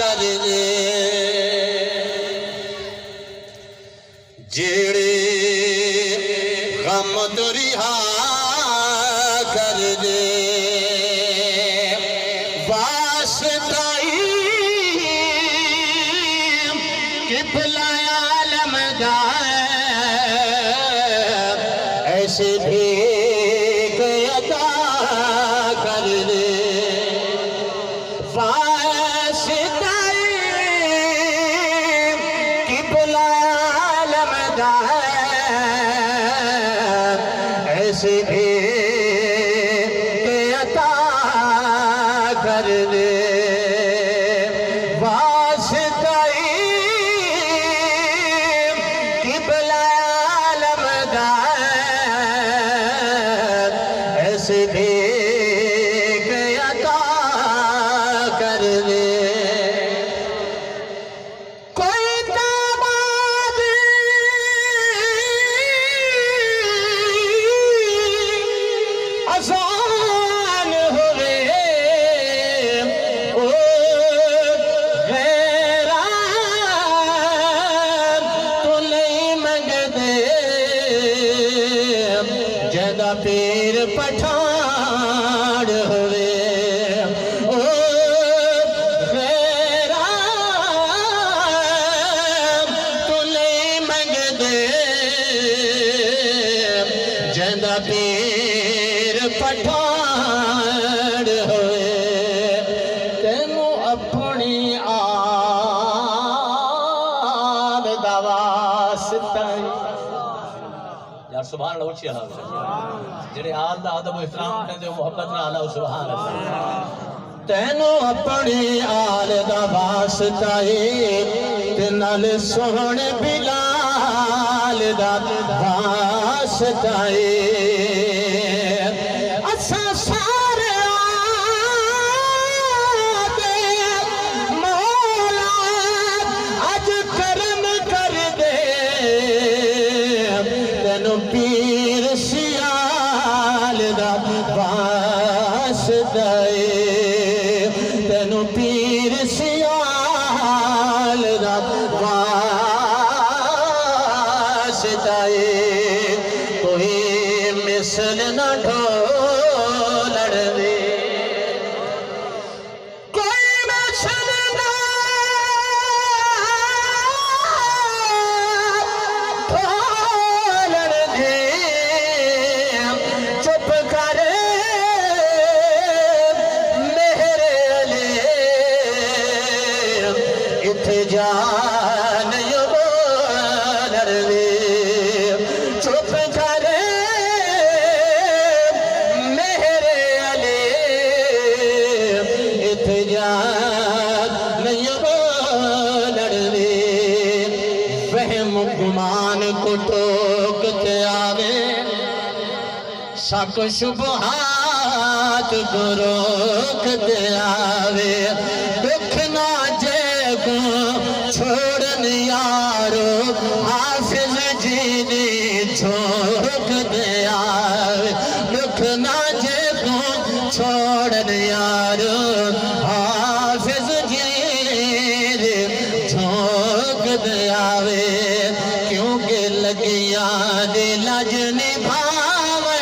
کر دے جیڑے غم تو رہا کر دے واسطائی قبلہ عالم دا ایسے بھیک عطا کر دے واسطائی قبلہ عالم دا ایسے بھیک عطا کر دے واسطائی قبلہ عالم دا ایسے بھیک عطا کر دے کوئی داماد آسان ہوئے او غیران تو نہیں منگ دے جدہ پیر پٹھان ہوئے او غیران تو نہیں منگ دے جدہ پیر پٹھان ہوئے تینوں اپنی آن دا واسطہ یار سبحان اللہ اچھی اللہ جڑے آل دا ادب و احترام کرتے ہو محبت نہ اللہ سبحان اللہ تینوں اپنی آل دا واسطہ تے نال سوہن بلال دا واسطہ اساں سارے آدے مولا اج کرم کر دے تینوں پیر سیال دا واسطہ تینوں پیر سیال دا واسطہ کوئی مثل نہ ڈھولڑ دے کوئی مثل نہ ڈھولڑ دے چپ کر میرے علی اتھے جان یو بولڑ دے چپ کر میرے علی اتھے جان یو بولڑ دے وہم گمان کو ٹوکتے آوے شک شبہات کو روکتے آوے دکھ نہ جے کو چھوڑن یارو حافظ جی نے چھوک دے آوے دکھ نہ جے کو چھوڑن یارو حافظ جی نے چھوک دے آوے کیونکہ لگیاں دے لج نبھاوے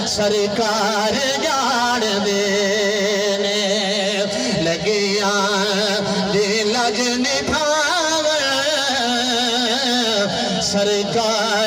سرکار جان دے لگیاں دے لج نبھاوے سرکار